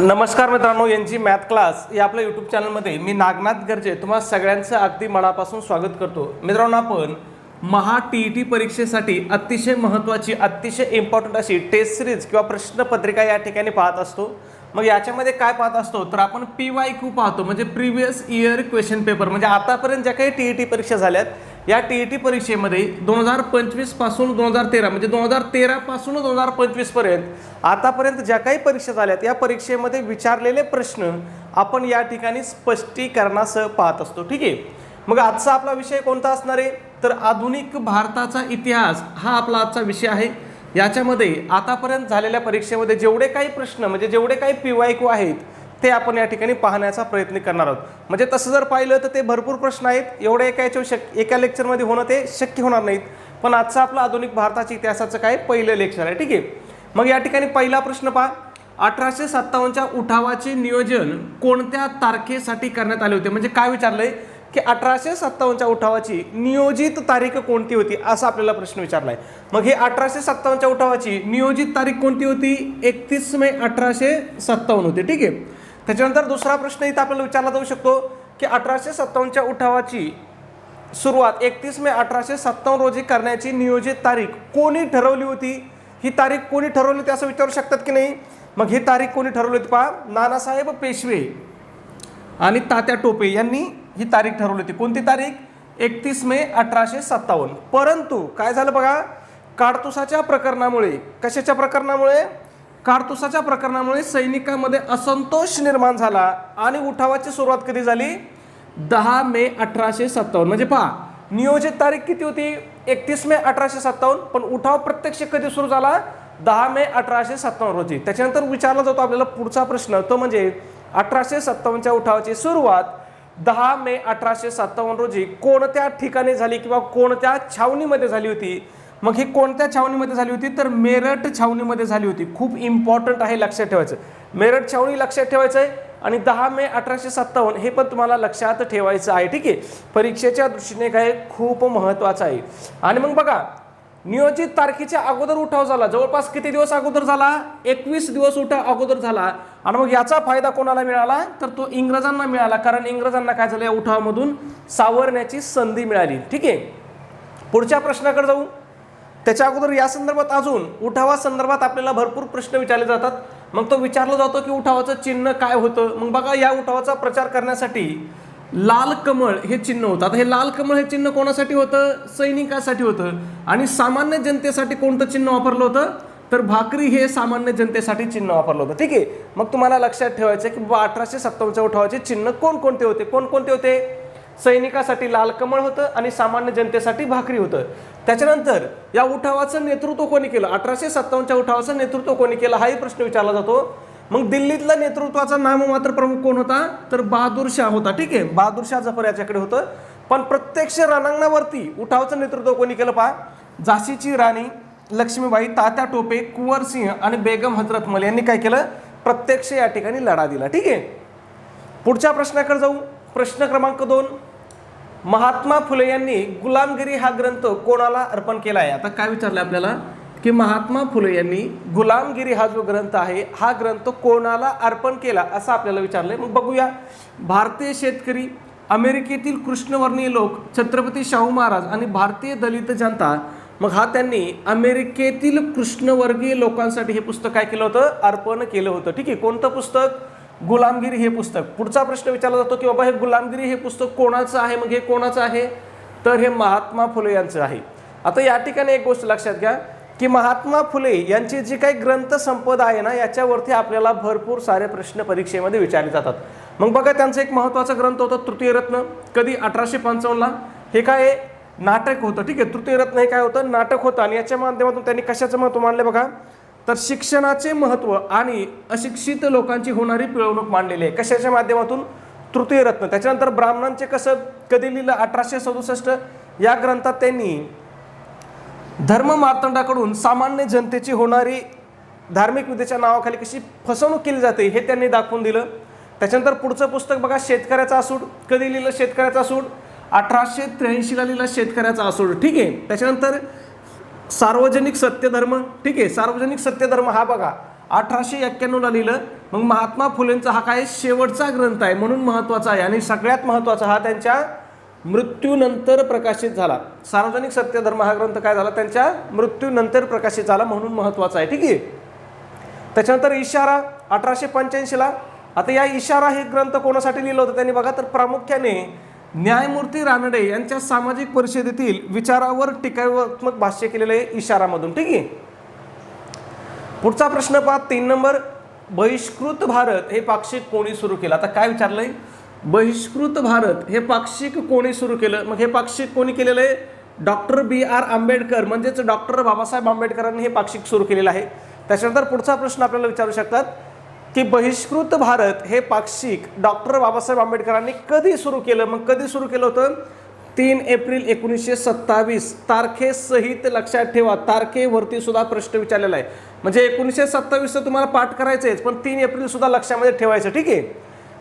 नमस्कार मित्रांनो, यांची मॅथ क्लास या आपल्या यूट्यूब चॅनलमध्ये मी नागनाथ गर्जे तुम्हा सगळ्यांचं अगदी मनापासून स्वागत करतो. मित्रांनो, आपण महा TET परीक्षेसाठी अतिशय महत्त्वाची अतिशय इम्पॉर्टंट अशी टेस्ट सिरीज किंवा प्रश्नपत्रिका या ठिकाणी पाहत असतो. मग याच्यामध्ये काय पाहत असतो तर आपण PYQ पाहतो, म्हणजे प्रिव्हियस इयर क्वेश्चन पेपर. म्हणजे आतापर्यंत ज्या काही TET परीक्षा झाल्यात या TET परीक्षेमध्ये 2025 पासून 2013 म्हणजे 2013 पासून 2025 पर्यंत आतापर्यंत ज्या काही परीक्षा झाल्यात या परीक्षेमध्ये विचारलेले प्रश्न आपण या ठिकाणी स्पष्टीकरणासह पाहत असतो. ठीक आहे. मग आजचा आपला विषय कोणता असणार आहे तर आधुनिक भारताचा इतिहास हा आपला आजचा विषय आहे. याच्यामध्ये आतापर्यंत झालेल्या परीक्षेमध्ये जेवढे काही प्रश्न म्हणजे जेवढे काही PYQ आहेत ते आपण या ठिकाणी पाहण्याचा प्रयत्न करणार आहोत. म्हणजे तसं जर पाहिलं तर ते भरपूर प्रश्न आहेत, एवढे एका लेक्चरमध्ये होणं ते शक्य होणार नाहीत. पण आजचं आपलं आधुनिक भारताच्या इतिहासाचं काय पहिलं लेक्चर आहे. ठीक आहे. मग या ठिकाणी पहिला प्रश्न पहा, 1857च्या उठावाचे नियोजन कोणत्या तारखेसाठी करण्यात आले होते. म्हणजे काय विचारलंय की 1857च्या उठावाची नियोजित तारीख कोणती होती असा आपल्याला प्रश्न विचारलाय. मग हे 1857च्या उठावाची नियोजित तारीख कोणती होती 31 मे 1857 होती. ठीक आहे. त्याच्यानंतर दुसरा प्रश्न इथं आपल्याला विचारला जाऊ शकतो की 1857च्या उठावाची सुरुवात 31 मे 1857 रोजी करण्याची नियोजित तारीख कोणी ठरवली होती. ही तारीख कोणी ठरवली होती असं विचारू शकतात की नाही. मग ही तारीख कोणी ठरवली होती पहा, नानासाहेब पेशवे आणि तात्या टोपे यांनी ही तारीख ठरवली होती. कोणती तारीख 31 मे 1857. परंतु काय झालं बघा, काडतुसाच्या प्रकरणामुळे कशाच्या प्रकरणामुळे काडतुसाच्या प्रकरणामुळे सैनिकांमध्ये असंतोष निर्माण झाला आणि उठावाची सुरुवात कधी झाली 10 मे 1857. म्हणजे पहा, नियोजित तारीख किती होती 31 मे 1857, पण उठाव प्रत्यक्ष कधी सुरू झाला 10 मे 1857 रोजी. त्याच्यानंतर विचारला जातो आपल्याला पुढचा प्रश्न, तो म्हणजे 1857च्या उठावाची सुरुवात 10 मे 1857 रोजी कोणत्या ठिकाणी झाली किंवा कोणत्या छावणीमध्ये झाली होती. मग ही कोणत्या छावणीमध्ये झाली होती तर मेरठ छावणीमध्ये झाली होती. खूप इम्पॉर्टंट आहे, लक्षात ठेवायचं. मेरठ छावणी लक्षात ठेवायचं आहे आणि 10 मे 1857 हे पण तुम्हाला लक्षात ठेवायचं आहे. ठीक आहे. परीक्षेच्या दृष्टीने काय खूप महत्त्वाचं आहे. आणि मग बघा, नियोजित तारखेच्या अगोदर उठाव झाला, जवळपास किती दिवस अगोदर झाला 21 दिवस उठाव अगोदर झाला. आणि मग याचा फायदा कोणाला मिळाला तर तो इंग्रजांना मिळाला, कारण इंग्रजांना काय झालं या उठावामधून सावरण्याची संधी मिळाली. ठीक आहे. पुढच्या प्रश्नाकडे जाऊ. त्याच्या अगोदर या संदर्भात अजून उठावा संदर्भात आपल्याला भरपूर प्रश्न विचारले जातात. मग तो विचारला जातो की उठावाचं चिन्ह काय होतं. मग बघा, या उठावाचा प्रचार करण्यासाठी लाल कमळ हे चिन्ह होतं. आता हे लाल कमळ हे चिन्ह कोणासाठी होतं, सैनिकासाठी होतं. आणि सामान्य जनतेसाठी कोणतं चिन्ह वापरलं होतं तर भाकरी हे सामान्य जनतेसाठी चिन्ह वापरलं होतं. ठीक आहे. मग तुम्हाला लक्षात ठेवायचं की बाबा 1857च्या उठावाचे चिन्ह कोणकोणते होते. कोणकोणते होते, सैनिकासाठी लाल कमळ होतं आणि सामान्य जनतेसाठी भाकरी होतं. त्याच्यानंतर या उठावाचं नेतृत्व कोणी केलं, 1857च्या उठावाचं नेतृत्व कोणी केलं हाही प्रश्न विचारला जातो. मग दिल्लीतला नेतृत्वाचा नाममात्र प्रमुख कोण होता तर बहादूर शाह होता. ठीक आहे. बहादूर शाह जफर याच्याकडे होतं. पण प्रत्यक्ष रणांगणावरती उठावाचं नेतृत्व कोणी केलं पहा, झाशीची राणी लक्ष्मीबाई, तात्या टोपे, कुंवर सिंह आणि बेगम हजरत महल यांनी काय केलं, प्रत्यक्ष या ठिकाणी लढा दिला. ठीक आहे. पुढच्या प्रश्नाकडे जाऊ. प्रश्न क्रमांक 2, महात्मा फुले यांनी गुलामगिरी हा ग्रंथ कोणाला अर्पण केला आहे. आता काय विचारलं आपल्याला की महात्मा फुले यांनी गुलामगिरी हा जो ग्रंथ आहे हा ग्रंथ कोणाला अर्पण केला असं आपल्याला विचारलंय. मग बघूया. भारतीय शेतकरी, अमेरिकेतील कृष्णवर्णीय लोक, छत्रपती शाहू महाराज आणि भारतीय दलित जनता. मग हा त्यांनी अमेरिकेतील कृष्णवर्गीय लोकांसाठी हे पुस्तक काय केलं होतं, अर्पण केलं होतं. ठीक आहे. कोणतं पुस्तक, गुलामगिरी हे पुस्तक. पुढचा प्रश्न विचारला जातो की बाबा हे गुलामगिरी हे पुस्तक कोणाचं आहे. मग हे कोणाचं आहे तर हे महात्मा फुले यांचं आहे. आता या ठिकाणी एक गोष्ट लक्षात घ्या की महात्मा फुले यांची जी काही ग्रंथ संपदा आहे ना याच्यावरती आपल्याला भरपूर सारे प्रश्न परीक्षेमध्ये विचारले जातात. मग बघा, त्यांचं एक महत्त्वाचा ग्रंथ होतं तृतीयरत्न. कधी 1855ला. हे काय नाटक होतं. ठीक आहे. तृतीयरत्न हे काय होतं, नाटक होतं. आणि याच्या माध्यमातून त्यांनी कशाचं महत्त्व मांडले बघा तर शिक्षणाचे महत्त्व आणि अशिक्षित लोकांची होणारी पिळवणूक मांडलेली आहे. कशाच्या माध्यमातून, तृतीयरत्न. त्याच्यानंतर ब्राह्मणांचे कसब कधी लिहिलं 1867. या ग्रंथात त्यांनी धर्म मार्तंडाकडून सामान्य जनतेची होणारी धार्मिक विद्येच्या नावाखाली कशी फसवणूक केली जाते हे त्यांनी दाखवून दिलं. त्याच्यानंतर पुढचं पुस्तक बघा, शेतकऱ्याचा असूड. कधी लिहिलं शेतकऱ्याचा असूड, 1883ला लिहिलं शेतकऱ्याचा असूड. ठीक आहे. त्याच्यानंतर सार्वजनिक सत्यधर्म. ठीक आहे. सार्वजनिक सत्यधर्म हा बघा 1891ला लिहिलं. मग महात्मा फुलेंचा हा काय शेवटचा ग्रंथ आहे म्हणून महत्त्वाचा आहे आणि सगळ्यात महत्त्वाचा हा त्यांच्या मृत्यूनंतर प्रकाशित झाला. सार्वजनिक सत्यधर्म हा ग्रंथ काय झाला त्यांच्या मृत्यूनंतर प्रकाशित झाला म्हणून महत्त्वाचा आहे. ठीक आहे. त्याच्यानंतर इशारा 1885ला. आता या इशारा हे ग्रंथ कोणासाठी लिहिलं होतं त्यांनी बघा तर प्रामुख्याने न्यायमूर्ती रानडे यांच्या सामाजिक परिषदेतील विचारावर टीकात्मक भाष्य केलेलं आहे इशारामधून. ठीक आहे. पुढचा प्रश्न पहा 3 नंबर. बहिष्कृत भारत हे पाक्षिक कोणी सुरू केलं. आता काय विचारलंय बहिष्कृत भारत हे पाक्षिक कोणी सुरू केलं. मग हे पाक्षिक कोणी केलेलं आहे डॉक्टर B.R. आंबेडकर म्हणजेच डॉक्टर बाबासाहेब आंबेडकरांनी हे पाक्षिक सुरू केलेलं आहे. त्याच्यानंतर पुढचा प्रश्न आपल्याला विचारू शकतात की बहिष्कृत भारत हे पाक्षिक डॉक्टर बाबासाहेब आंबेडकरांनी कधी सुरू केलं. मग कधी सुरू केलं होतं 3 एप्रिल 1927 तारखेसहित लक्षात ठेवा. तारखेवरती सुद्धा प्रश्न विचारलेला आहे. म्हणजे 1927 तुम्हाला पाठ करायचं आहे पण 3 एप्रिल सुद्धा लक्षामध्ये ठेवायचं. ठीक आहे.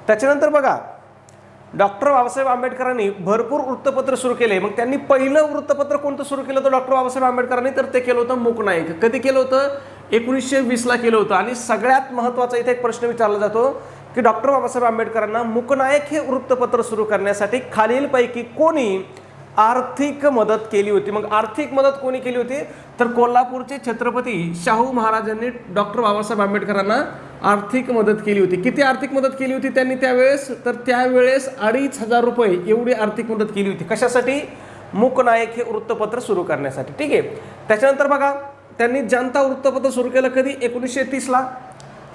त्याच्यानंतर बघा डॉक्टर बाबासाहेब आंबेडकरांनी भरपूर वृत्तपत्र सुरू केले. मग त्यांनी पहिलं वृत्तपत्र कोणतं सुरू केलं होतं डॉक्टर बाबासाहेब आंबेडकरांनी तर ते केलं होतं मूकनायक. कधी केलं होतं 1920ला केलं होतं. आणि सगळ्यात महत्त्वाचा इथे एक प्रश्न विचारला जातो की डॉक्टर बाबासाहेब आंबेडकरांना मूकनायक हे वृत्तपत्र सुरू करण्यासाठी खालीलपैकी कोणी आर्थिक मदत केली होती. मग आर्थिक मदत कोणी केली होती तर कोल्हापूरचे छत्रपती शाहू महाराजांनी डॉक्टर बाबासाहेब आंबेडकरांना आर्थिक मदत केली होती. किती आर्थिक मदत केली होती त्यांनी त्यावेळेस तर त्यावेळेस 2,500 रुपये एवढी आर्थिक मदत केली होती. कशासाठी मूकनायक हे वृत्तपत्र सुरू करण्यासाठी. ठीक आहे. त्याच्यानंतर बघा त्यांनी जनता वृत्तपत्र सुरू केलं कधी 1930ला.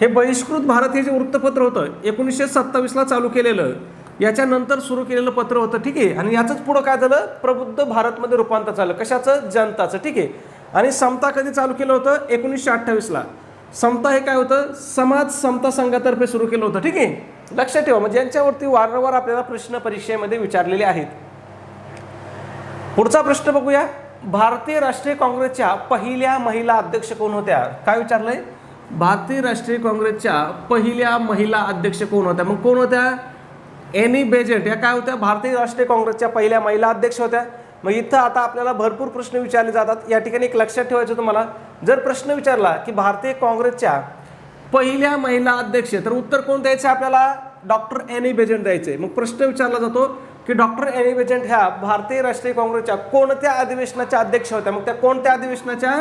हे बहिष्कृत भारत हे जे वृत्तपत्र होतं 1927ला चालू केलेलं याच्यानंतर सुरू केलेलं पत्र होतं. ठीक आहे. आणि याचंच पुढं काय झालं प्रबुद्ध भारतमध्ये रूपांतर झालं कशाचं जनताचं. ठीक आहे. आणि समता कधी चालू केलं होतं 1928ला. समता हे काय होतं समाज समता संघातर्फे सुरू केलं होतं. ठीक आहे. लक्षात ठेवा म्हणजे यांच्यावरती वारंवार आपल्याला प्रश्न परीक्षेमध्ये विचारलेले आहेत. पुढचा प्रश्न बघूया. भारतीय राष्ट्रीय काँग्रेसच्या पहिल्या महिला अध्यक्ष कोण होत्या. काय विचारलंय भारतीय राष्ट्रीय काँग्रेसच्या पहिल्या महिला अध्यक्ष कोण होत्या. मग कोण होत्या एनी बेझंट. या काय होत्या भारतीय राष्ट्रीय काँग्रेसच्या पहिल्या महिला अध्यक्ष होत्या. मग इथं आता आपल्याला भरपूर प्रश्न विचारले जातात. या ठिकाणी एक लक्षात ठेवायचं तुम्हाला जर प्रश्न विचारला की भारतीय काँग्रेसच्या पहिल्या महिला अध्यक्ष तर उत्तर कोण द्यायचं आपल्याला डॉक्टर एनी बेझंट द्यायचे. मग प्रश्न विचारला जातो की डॉक्टर एनी बेझंट ह्या भारतीय राष्ट्रीय काँग्रेसच्या कोणत्या अधिवेशनाच्या अध्यक्ष होत्या. मग त्या कोणत्या अधिवेशनाच्या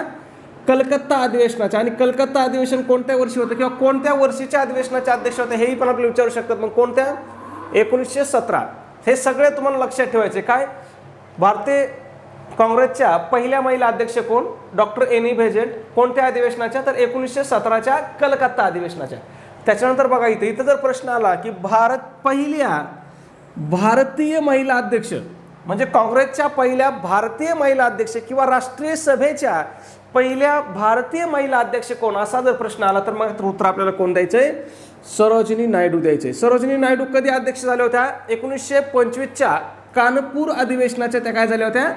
कलकत्ता अधिवेशनाच्या. आणि कलकत्ता अधिवेशन कोणत्या वर्षी होतं किंवा कोणत्या वर्षीच्या अधिवेशनाच्या अध्यक्ष होत्या हेही पण आपल्याला विचारू शकतात. मग कोणत्या 1917. हे सगळे तुम्हाला लक्षात ठेवायचे. काय भारतीय काँग्रेसच्या पहिल्या महिला अध्यक्ष कोण डॉक्टर एनी बेझंट. कोणत्या अधिवेशनाच्या तर 1917च्या कलकत्ता अधिवेशनाच्या. त्याच्यानंतर बघा इथं जर प्रश्न आला की पहिल्या भारतीय महिला अध्यक्ष म्हणजे काँग्रेसच्या पहिल्या भारतीय महिला अध्यक्ष किंवा राष्ट्रीय सभेच्या पहिल्या भारतीय महिला अध्यक्ष कोण असा जर प्रश्न आला तर मग उत्तर आपल्याला कोण द्यायचंय सरोजिनी नायडू द्यायचे. सरोजिनी नायडू कधी अध्यक्ष झाल्या होत्या 1925च्या कानपूर अधिवेशनाच्या त्या काय झाल्या होत्या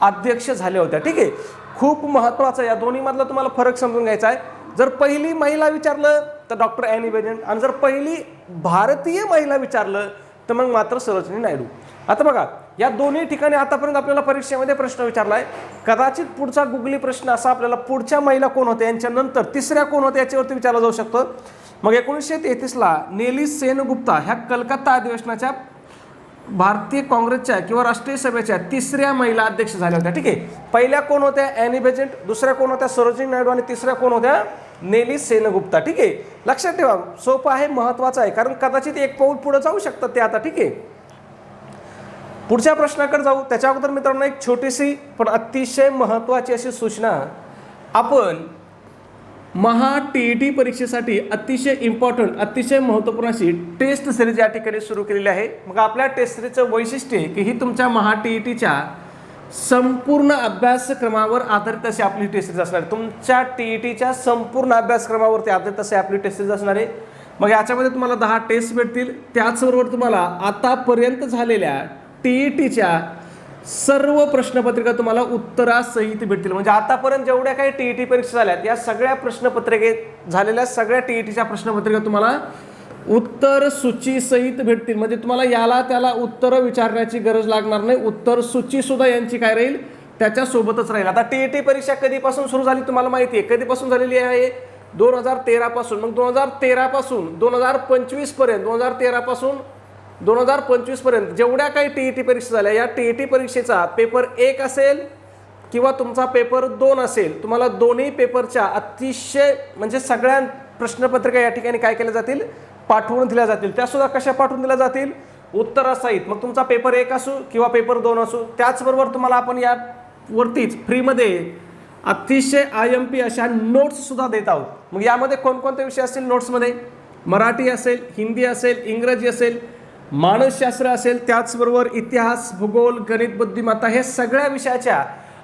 अध्यक्ष झाल्या होत्या. ठीक आहे. खूप महत्त्वाचं या दोन्ही मधला तुम्हाला फरक समजून घ्यायचा आहे. जर पहिली महिला विचारलं तर डॉक्टर एनी बेझंट आणि जर पहिली भारतीय महिला विचारलं तर मग मात्र सरोजिनी नायडू. आता बघा या दोन्ही ठिकाणी आतापर्यंत आपल्याला परीक्षेमध्ये प्रश्न विचारलाय. कदाचित पुढचा गुगली प्रश्न असा आपल्याला पुढच्या महिला कोण होत्या यांच्यानंतर तिसऱ्या कोण होत्या याच्यावरती विचारला जाऊ शकतो. मग 1933ला नेली सेनगुप्ता ह्या कलकत्ता अधिवेशनाच्या भारतीय काँग्रेसच्या किंवा राष्ट्रीय सभेच्या तिसऱ्या महिला अध्यक्ष झाल्या होत्या. ठीक आहे. पहिल्या कोण होत्या एनी बेझंट, दुसऱ्या कोण होत्या सरोजिनी नायडू आणि तिसऱ्या कोण होत्या नेली सेनगुप्ता. ठीक आहे. लक्षात ठेवा सोपं आहे महत्त्वाचं आहे कारण कदाचित एक पाऊल पुढे जाऊ शकतात ते आता. ठीक आहे. पुढच्या प्रश्नाकडे जाऊ त्याच्या अगोदर मित्रांनो एक छोटीशी पण अतिशय महत्त्वाची अशी सूचना. आपण TET परीक्षेसाठी अतिशय इम्पॉर्टंट अतिशय महत्त्वपूर्ण अशी टेस्ट सिरीज या ठिकाणी सुरू केलेली आहे. मग आपल्या टेस्ट सिरीजचं वैशिष्ट्य की ही तुमच्या TETच्या संपूर्ण अभ्यासक्रमावर आधारित अशी आपली टेस्ट सिरीज असणार आहे. तुमच्या TETच्या संपूर्ण अभ्यासक्रमावरती आधारित अशी आपली टेस्ट सिरीज असणार आहे. मग याच्यामध्ये तुम्हाला 10 टेस्ट भेटतील. त्याचबरोबर तुम्हाला आतापर्यंत झालेल्या TETच्या सर्व प्रश्नपत्रिका तुम्हाला उत्तरासहित भेटतील. म्हणजे आतापर्यंत जेवढ्या काही TET परीक्षा झाल्यात या सगळ्या प्रश्नपत्रिकेत झालेल्या सगळ्या TETच्या प्रश्नपत्रिका तुम्हाला उत्तर सूची सहित भेटतील. म्हणजे तुम्हाला याला त्याला उत्तर विचारण्याची गरज लागणार नाही. उत्तर सूची सुद्धा यांची काय राहील त्याच्या सोबतच राहील. आता TET परीक्षा कधीपासून सुरू झाली तुम्हाला माहिती आहे. कधीपासून झालेली आहे 2013 पासून, मग 2013 पासून 2025 पर्यंत, 2013 पासून 2025 पर्यंत जेवढ्या काही टीईटी परीक्षा झाल्या, या टीईटी परीक्षेचा पेपर 1 असेल किंवा तुमचा पेपर 2 असेल, तुम्हाला दोन्ही पेपरच्या अतिशय म्हणजे सगळ्या प्रश्नपत्रिका या ठिकाणी काय केल्या जातील, पाठवून दिल्या जातील. त्यासुद्धा कशा पाठवून दिल्या जातील, उत्तरासहित. मग तुमचा पेपर 1 असो किंवा पेपर 2 असो. त्याचबरोबर तुम्हाला आपण यावरतीच फ्रीमध्ये अतिशय IMP अशा नोट्स सुद्धा देत आहोत. मग यामध्ये कोणकोणते विषय असतील नोट्समध्ये, मराठी असेल, हिंदी असेल, इंग्रजी असेल, मानसशास्त्र असेल, त्याचबरोबर इतिहास, भूगोल, गणित, बुद्धिमत्ता, हे सगळ्या विषयाच्या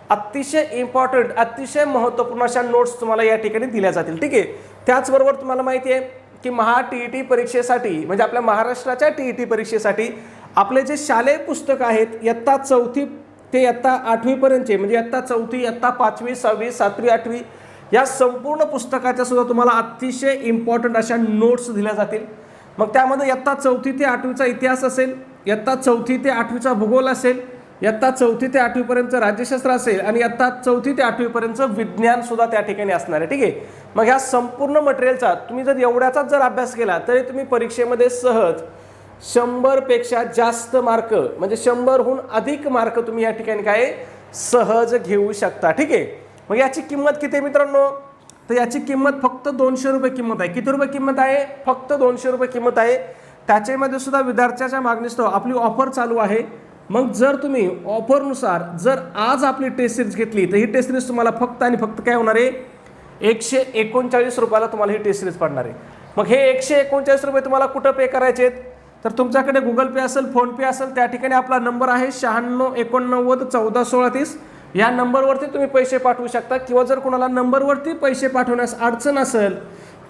अतिशय इम्पॉर्टंट, अतिशय महत्त्वपूर्ण अशा नोट्स तुम्हाला या ठिकाणी दिल्या जातील. ठीक आहे. त्याचबरोबर तुम्हाला माहिती आहे की TET परीक्षेसाठी म्हणजे आपल्या महाराष्ट्राच्या TET परीक्षेसाठी आपले जे शालेय पुस्तक आहेत इयत्ता 4थी ते इयत्ता 8वी पर्यंतचे, म्हणजे इयत्ता 4थी, इयत्ता 5वी, 6वी, 7वी, 8वी या संपूर्ण पुस्तकाच्या सुद्धा तुम्हाला अतिशय इम्पॉर्टंट अशा नोट्स दिल्या जातील. मग त्यामध्ये इयत्ता 4थी ते 8वीचा इतिहास असेल, इयत्ता 4थी ते 8वीचा भूगोल असेल, इयत्ता 4थी ते 8वी पर्यंत राज्यशास्त्र असेल आणि इयत्ता 4थी ते 8वी पर्यंत विज्ञान सुद्धा त्या ठिकाणी असणार आहे. ठीक आहे. मग ह्या संपूर्ण मटेरियलचा तुम्ही जर एवढ्याचाच जर अभ्यास केला तरी तुम्ही परीक्षेमध्ये सहज 100 पेक्षा जास्त मार्क म्हणजे 100हून अधिक मार्क तुम्ही या ठिकाणी काय सहज घेऊ शकता. ठीक आहे. मग याची किंमत किती आहे मित्रांनो, तर याची किंमत फक्त 200 रुपये किंमत आहे. किती रुपये किंमत आहे, फक्त 200 रुपये किंमत आहे. त्याच्यामध्ये सुद्धा विद्यार्थ्याच्या मागणीस्तव आपली ऑफर चालू आहे. मग जर तुम्ही ऑफरनुसार जर आज आपली टेस्ट सिरीज घेतली तर ही टेस्ट सिरीज तुम्हाला फक्त आणि फक्त काय होणार आहे, 139 रुपयाला तुम्हाला ही टेस्ट सिरीज पडणार आहे. मग हे 139 रुपये तुम्हाला कुठं पे करायचे आहेत, तर तुमच्याकडे गुगल पे असेल, फोनपे असेल, त्या ठिकाणी आपला नंबर आहे 96 89 14 16 30. या नंबरवरती तुम्ही पैसे पाठवू शकता. किंवा जर कोणाला नंबरवरती पैसे पाठवण्यास अडचण असेल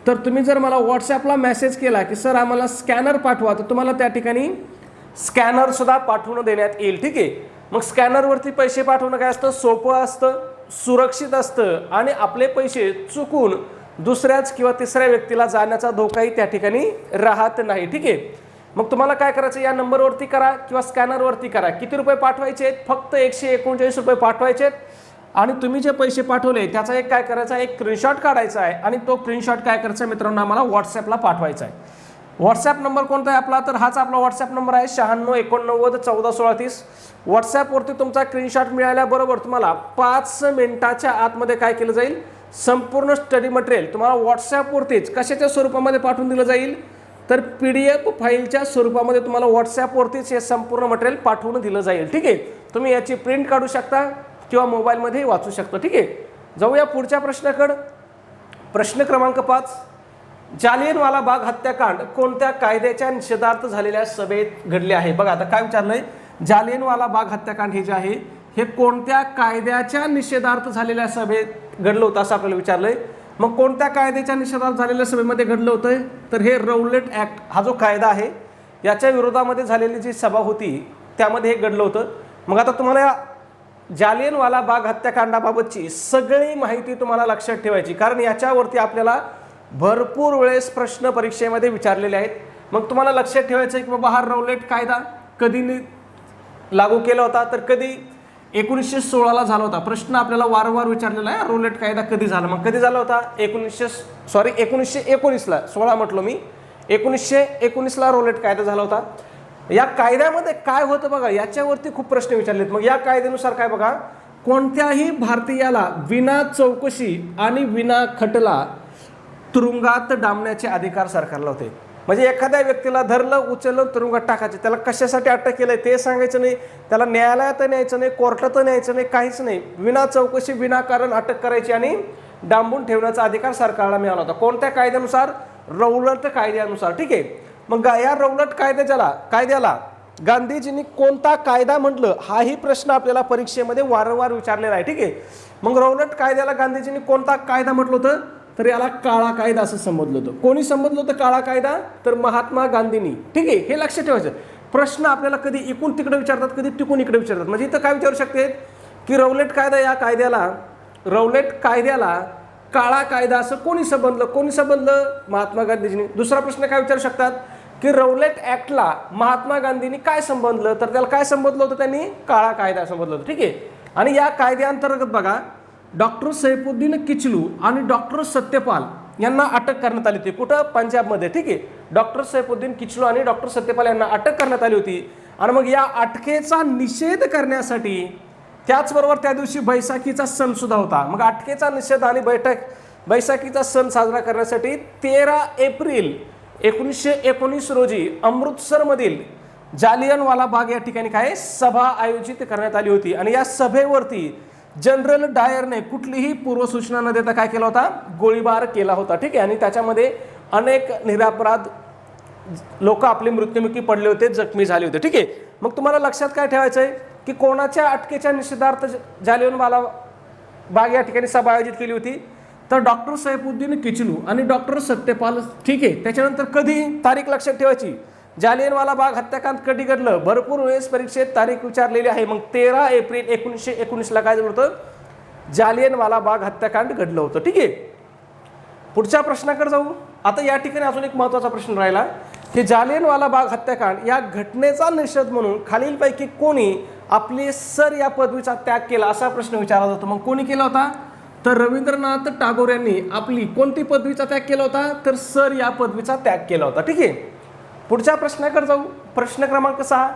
तर तुम्ही जर मला व्हॉट्सॲपला मेसेज केला की सर आम्हाला स्कॅनर पाठवा, तर तुम्हाला त्या ठिकाणी स्कॅनर सुद्धा पाठवून देण्यात येईल. ठीक आहे. मग स्कॅनरवरती पैसे पाठवणं काय असतं, सोपं असतं, सुरक्षित असतं आणि आपले पैसे चुकून दुसऱ्याच किंवा तिसऱ्या व्यक्तीला जाण्याचा धोकाही त्या ठिकाणी राहत नाही. ठीक आहे. मग तुम्हाला काय करायचं, या नंबरवरती करा किंवा स्कॅनरवरती करा. किती रुपये पाठवायचे आहेत, फक्त 139 रुपये पाठवायचे आहेत. आणि तुम्ही जे पैसे पाठवले त्याचा एक काय करायचा, एक स्क्रीनशॉट काढायचा आहे आणि तो स्क्रीनशॉट काय करायचा मित्रांनो, आम्हाला व्हॉट्सॲपला पाठवायचा आहे. व्हॉट्सॲप नंबर कोणता आहे आपला, तर हाच आपला व्हॉट्सॲप नंबर आहे 96 89 14 16 30. व्हॉट्सॲपवरती तुमचा स्क्रीनशॉट मिळाल्याबरोबर तुम्हाला 5 मिनिटाच्या आतमध्ये काय केलं जाईल, संपूर्ण स्टडी मटेरियल तुम्हाला व्हॉट्सॲपवरतीच कशाच्या स्वरूपामध्ये पाठवून दिलं जाईल, तर PDF फाईलच्या स्वरूपामध्ये तुम्हाला व्हॉट्सॲपवरतीच हे संपूर्ण मटेरियल पाठवून दिलं जाईल. ठीक आहे. तुम्ही याची प्रिंट काढू शकता किंवा मोबाईलमध्येही वाचू शकता. ठीक आहे. जाऊया पुढच्या प्रश्नाकडे. प्रश्न क्रमांक 5, जालियनवाला बाग हत्याकांड कोणत्या कायद्याच्या निषेधार्थ झालेल्या सभेत घडले आहे. बघा आता काय विचारलंय, जालियनवाला बाग हत्याकांड हे जे आहे हे कोणत्या कायद्याच्या निषेधार्थ झालेल्या सभेत घडलं होतं असं आपल्याला विचारलंय. मग कोणत्या कायद्याच्या निषेधार्थ झालेल्या सभेमध्ये घडलं होतं, तर हे रौलेट ॲक्ट हा जो कायदा आहे याच्या विरोधामध्ये झालेली जी सभा होती त्यामध्ये हे घडलं होतं. मग आता तुम्हाला जालियनवाला बाग हत्याकांडाबाबतची सगळी माहिती तुम्हाला लक्षात ठेवायची, कारण याच्यावरती आपल्याला भरपूर वेळेस प्रश्न परीक्षेमध्ये विचारलेले आहेत. मग तुम्हाला लक्षात ठेवायचं आहे की बाबा हा रौलेट कायदा कधी लागू केला होता, तर कधी 1916ला झाला होता. प्रश्न आपल्याला वारंवार विचारलेला आहे, रौलेट कायदा कधी झाला. मग कधी झाला होता, 1919ला, 16 म्हटलो मी, 1919ला रौलेट कायदा झाला होता. या कायद्यामध्ये काय होतं बघा, याच्यावरती खूप प्रश्न विचारलेत. मग या कायद्यानुसार काय बघा, कोणत्याही भारतीयाला विना चौकशी आणि विना खटला तुरुंगात डांबण्याचे अधिकार सरकारला होते. म्हणजे एखाद्या व्यक्तीला धरलं, उचललं, तुरुंगात टाकायचे, त्याला कशासाठी अटक केलंय ते सांगायचं नाही, त्याला न्यायालयात न्यायचं नाही, कोर्टात न्यायचं नाही, काहीच नाही. विना चौकशी विनाकारण अटक करायची आणि डांबून ठेवण्याचा अधिकार सरकारला मिळाला होता. कोणत्या कायद्यानुसार, रौलट कायद्यानुसार. ठीक आहे. मग या रौलट कायद्याला गांधीजींनी कोणता कायदा म्हटलं, हाही प्रश्न आपल्याला परीक्षेमध्ये वारंवार विचारलेला आहे. ठीक आहे. मग रौलट कायद्याला गांधीजींनी कोणता कायदा म्हटलं होतं, तर याला काळा कायदा असं संबोधलं होतं. कोणी संबोधलं होतं काळा कायदा, तर महात्मा गांधींनी. ठीक आहे. हे लक्षात ठेवायचं. प्रश्न आपल्याला कधी इकडून तिकडे विचारतात, कधी तिकडून इकडे विचारतात. म्हणजे इथं काय विचारू शकते की रौलेट कायदा, या कायद्याला, रौलेट कायद्याला काळा कायदा असं कोणी संबोधलं, महात्मा गांधीजींनी. दुसरा प्रश्न काय विचारू शकतात की रौलेट ॲक्टला महात्मा गांधींनी काय संबोधलं, तर त्याला काय संबोधलं होतं, त्यांनी काळा कायदा संबोधलं होतं. ठीक आहे. आणि या कायद्याअंतर्गत बघा, डॉक्टर सैफुद्दीन किचलू आणि डॉक्टर सत्यपाल यांना अटक करण्यात आली होती. कुठं? पंजाबमध्ये. ठीक आहे. डॉक्टर सैफुद्दीन किचलू आणि डॉक्टर सत्यपाल यांना अटक करण्यात आली होती. आणि मग या अटकेचा निषेध करण्यासाठी त्याचबरोबर त्या दिवशी बैसाखीचा सण सुद्धा होता. मग अटकेचा निषेध आणि बैसाखीचा सण साजरा करण्यासाठी 13 एप्रिल 1919 रोजी अमृतसरमधील जालियनवाला बाग या ठिकाणी काय सभा आयोजित करण्यात आली होती. आणि या सभेवरती जनरल डायरने कुठलीही पूर्वसूचना न देता काय केला होता? गोळीबार केला होता. ठीक आहे. आणि त्याच्यामध्ये अनेक निरपराध लोक आपले मृत्युमुखी पडले होते, जखमी झाले होते. ठीक आहे. मग तुम्हाला लक्षात काय ठेवायचं आहे की कोणाच्या अटकेच्या निषेधार्थ जालियनवाला बाग या ठिकाणी सभा आयोजित केली होती? तर डॉक्टर सैफुद्दीन किचलू आणि डॉक्टर सत्यपाल. ठीक आहे. त्याच्यानंतर कधी तारीख लक्षात ठेवायची, जालियनवाला बाग हत्याकांड कधी घडलं? भरपूर वेळेस परीक्षेत तारीख विचारलेली आहे. मग 13 एप्रिल 1919 काय झालं होतं? जालियनवाला बाग हत्याकांड घडलं होतं. ठीक आहे. पुढच्या प्रश्नाकडे जाऊ. आता या ठिकाणी अजून एक महत्त्वाचा प्रश्न राहिला की जालियनवाला बाग हत्याकांड या घटनेचा निषेध म्हणून खालीलपैकी कोणी आपली सर या पदवीचा त्याग केला, असा प्रश्न विचारला जातो. मग कोणी केला होता? तर रवींद्रनाथ टागोर यांनी आपली कोणती पदवीचा त्याग केला होता? तर सर या पदवीचा त्याग केला होता. ठीक आहे. पुढच्या प्रश्नाकडे जाऊ. प्रश्न क्रमांक 6.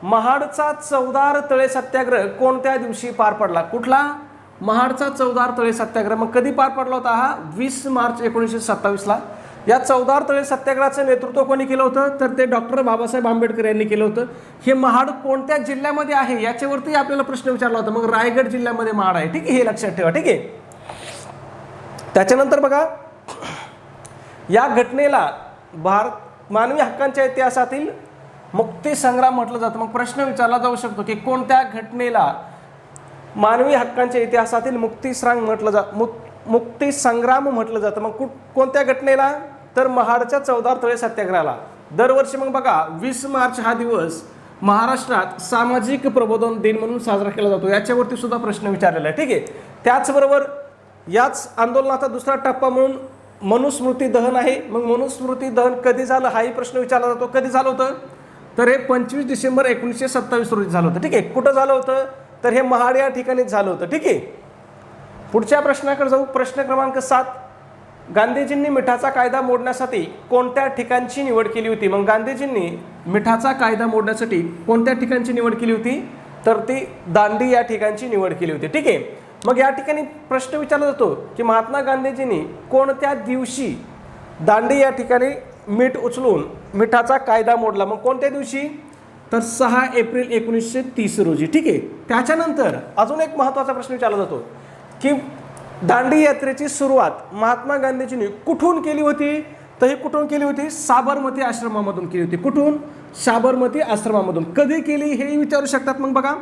महाडचा चवदार तळे सत्याग्रह कोणत्या दिवशी पार पडला? कुठला? महाडचा चवदार तळे सत्याग्रह. मग कधी पार पडला होता हा? 20 मार्च 1927ला. या चवदार तळे सत्याग्रहाचं नेतृत्व कोणी केलं होतं? तर ते डॉक्टर बाबासाहेब आंबेडकर यांनी केलं होतं. हे महाड कोणत्या जिल्ह्यामध्ये आहे याच्यावरती आपल्याला प्रश्न विचारला होता. मग रायगड जिल्ह्यामध्ये महाड आहे. ठीक आहे. हे लक्षात ठेवा. ठीक आहे. त्याच्यानंतर बघा, या घटनेला मानवी हक्कांच्या इतिहासातील मुक्ती संग्राम म्हटलं जातं. मग प्रश्न विचारला जाऊ शकतो की कोणत्या घटनेला मानवी हक्कांच्या इतिहासातील मुक्ती संग्राम म्हटलं जातं? मग कोणत्या घटनेला? तर महाडच्या चवदार तळे सत्याग्रहाला. दरवर्षी मग बघा 20 मार्च हा दिवस महाराष्ट्रात सामाजिक प्रबोधन दिन म्हणून साजरा केला जातो. याच्यावरती सुद्धा प्रश्न विचारलेला आहे. ठीक आहे. त्याचबरोबर याच आंदोलनाचा दुसरा टप्पा म्हणून मनुस्मृती दहन आहे. मग मनुस्मृती दहन कधी झालं हाही प्रश्न विचारला जातो. कधी झालं होतं? तर हे 25 डिसेंबर 1927 रोजी झालं होतं. ठीक आहे. कुठं झालं होतं? तर हे महाड या ठिकाणीच झालं होतं. ठीक आहे. पुढच्या प्रश्नाकडे जाऊ. प्रश्न क्रमांक 7. गांधीजींनी मिठाचा कायदा मोडण्यासाठी कोणत्या ठिकाणची निवड केली होती? मग गांधीजींनी मिठाचा कायदा मोडण्यासाठी कोणत्या ठिकाणची निवड केली होती? तर ती दांडी या ठिकाणची निवड केली होती. ठीक आहे. मग या ठिकाणी प्रश्न विचारला जातो की महात्मा गांधीजींनी कोणत्या दिवशी दांडी या ठिकाणी मीठ उचलून मिठाचा कायदा मोडला? मग कोणत्या दिवशी? तर 6 एप्रिल 1930 रोजी. ठीक आहे. त्याच्यानंतर अजून एक महत्त्वाचा प्रश्न विचारला जातो की दांडी यात्रेची सुरुवात महात्मा गांधीजींनी कुठून केली होती? तर ही कुठून केली होती? साबरमती आश्रमामधून केली होती. कुठून? साबरमती आश्रमामधून. कधी केली हेही विचारू शकतात. मग बघा,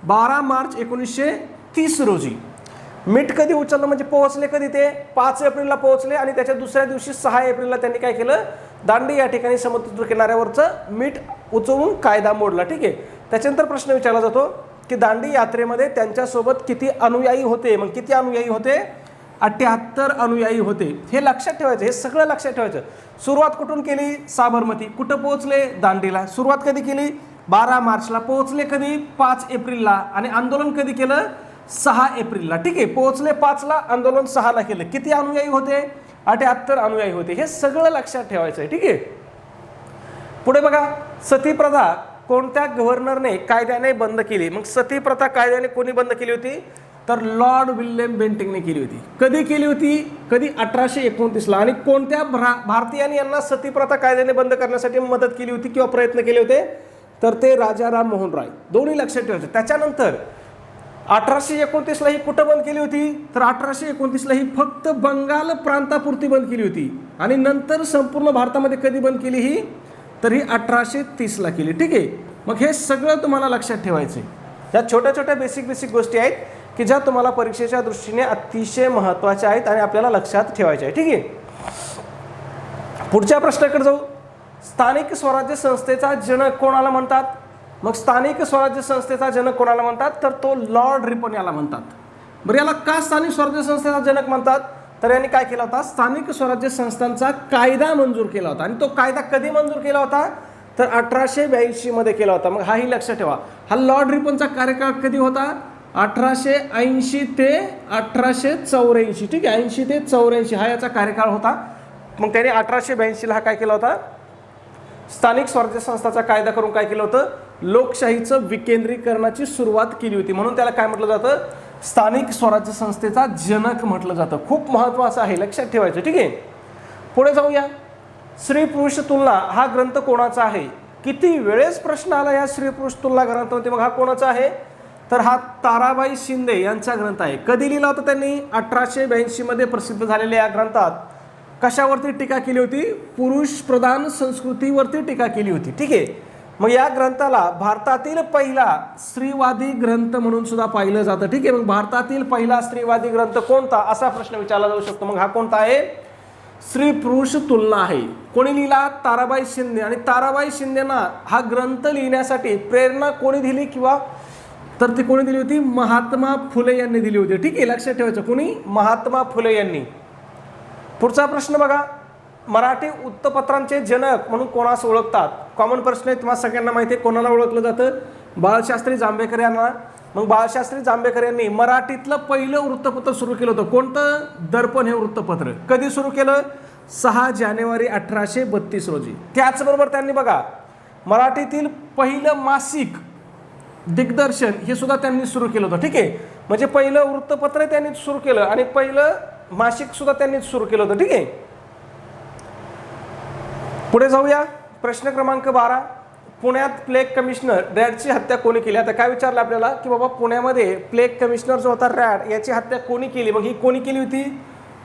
12 मार्च 1930 रोजी. मीठ कधी उचललं म्हणजे पोहोचले कधी? ते 5 एप्रिलला पोहोचले आणि त्याच्या दुसऱ्या दिवशी 6 एप्रिलला त्यांनी काय केलं? दांडी या ठिकाणी समुद्र किनाऱ्यावरचं मीठ उचलून कायदा मोडला. ठीक आहे. त्याच्यानंतर प्रश्न विचारला जातो की दांडी यात्रेमध्ये त्यांच्यासोबत किती अनुयायी होते? मग किती अनुयायी होते? 78 अनुयायी होते. हे लक्षात ठेवायचं. हे सगळं लक्षात ठेवायचं. सुरुवात कुठून केली? साबरमती. कुठं पोहोचले? दांडीला. सुरुवात कधी केली? 12 मार्चला. पोहोचले कधी? 5 एप्रिलला. आणि आंदोलन कधी केलं? 6 एप्रिलला. ठीक आहे. पोहोचले 5ला, आंदोलन 6ला केलं. किती अनुयायी होते? 78 अनुयायी होते. हे सगळं लक्षात ठेवायचं आहे. ठीक आहे. पुढे बघा, सतीप्रथा कोणत्या गव्हर्नरने कायद्याने बंद केली? मग सतीप्रथा कायद्याने कोणी बंद केली होती? तर लॉर्ड विल्यम बेंटिंकने केली होती. कधी केली होती? कधी? 1829ला. आणि कोणत्या भारतीयांनी यांना सतीप्रथा कायद्याने बंद करण्यासाठी मदत केली होती किंवा प्रयत्न केले होते? तर ते राजा राम मोहन राय. दोन्ही लक्षात ठेवायचं. त्याच्यानंतर 1829ला ही कुठं बंद केली होती? तर 1829ला ही फक्त बंगाल प्रांतापुरती बंद केली होती. आणि नंतर संपूर्ण भारतामध्ये कधी बंद केली ही? तर ही 1830ला केली. ठीक आहे. मग हे सगळं तुम्हाला लक्षात ठेवायचं आहे. या छोट्या छोट्या बेसिक गोष्टी आहेत की ज्या तुम्हाला परीक्षेच्या दृष्टीने अतिशय महत्त्वाच्या आहेत आणि आपल्याला लक्षात ठेवायच्या आहे. ठीक आहे. पुढच्या प्रश्नाकडे जाऊ. स्थानिक स्वराज्य संस्थेचा जनक कोणाला म्हणतात? मग स्थानिक स्वराज्य संस्थेचा जनक कोणाला म्हणतात? तर तो लॉर्ड रिपन याला म्हणतात. बरं, याला का स्थानिक स्वराज्य संस्थेचा जनक म्हणतात? तर यांनी काय केला होता? स्थानिक स्वराज्य संस्थांचा कायदा मंजूर केला होता. आणि तो कायदा कधी मंजूर केला होता? तर 1882 मध्ये केला होता. मग हाही लक्षात ठेवा. हा लॉर्ड रिपनचा कार्यकाळ कधी होता? 1880 ते 1884, ठीक आहे, 80 ते 84 हा याचा कार्यकाळ होता. मग त्याने 1882 हा काय केला होता, स्थानिक स्वराज्य संस्थाचा कायदा करून काय केलं होतं, लोकशाहीचं विकेंद्रीकरणाची सुरुवात केली होती. म्हणून त्याला काय म्हटलं जातं, स्थानिक स्वराज्य संस्थेचा जनक म्हटलं जातं. खूप महत्त्वाचं आहे, लक्षात ठेवायचं. ठीक आहे, पुढे जाऊया. स्त्री पुरुष तुलना हा ग्रंथ कोणाचा आहे? किती वेळेस प्रश्न आला या स्त्री पुरुष तुलना ग्रंथामध्ये. मग हा कोणाचा आहे, तर हा ताराबाई शिंदे यांचा ग्रंथ आहे. कधी लिहिला होता त्यांनी? 1882 मध्ये प्रसिद्ध झालेल्या या ग्रंथात कशावरती टीका केली होती? पुरुष प्रधान संस्कृतीवरती टीका केली होती. ठीक आहे, मग या ग्रंथाला भारतातील पहिला स्त्रीवादी ग्रंथ म्हणून सुद्धा पाहिलं जातं. ठीक आहे, मग भारतातील पहिला स्त्रीवादी ग्रंथ कोणता, असा प्रश्न विचारला जाऊ शकतो. मग हा कोणता आहे? स्त्री पुरुष तुलना आहे. कोणी लिहिला? ताराबाई शिंदे. आणि ताराबाई शिंदेना हा ग्रंथ लिहिण्यासाठी प्रेरणा कोणी दिली, किंवा तर ती कोणी दिली होती? महात्मा फुले यांनी दिली होती. ठीक आहे, लक्षात ठेवायचं. कोणी? महात्मा फुले यांनी. पुढचा प्रश्न बघा, मराठी वृत्तपत्रांचे जनक म्हणून कोणास ओळखतात? कॉमन प्रश्न आहे, तुम्हाला सगळ्यांना माहिती आहे कोणाला ओळखलं जातं? बाळशास्त्री जांभेकर यांना. मग बाळशास्त्री जांभेकर यांनी मराठीतलं पहिलं वृत्तपत्र सुरू केलं होतं. कोणतं? दर्पण हे वृत्तपत्र. कधी सुरू केलं? 6 जानेवारी 1832 रोजी. त्याचबरोबर त्यांनी बघा मराठीतील पहिलं मासिक दिग्दर्शन हे सुद्धा त्यांनी सुरू केलं होतं. ठीक आहे, म्हणजे पहिलं वृत्तपत्र त्यांनी सुरू केलं आणि पहिलं मासिक सुद्धा त्यांनी सुरू केलं होतं. ठीक आहे, पुढे जाऊया. प्रश्न क्रमांक 12, पुण्यात प्लेग कमिशनर रॅडची हत्या कोणी केली? आता काय विचारलं आपल्याला की बाबा पुण्यामध्ये प्लेग कमिशनर जो होता रॅड, याची हत्या कोणी केली? मग ही कोणी केली होती?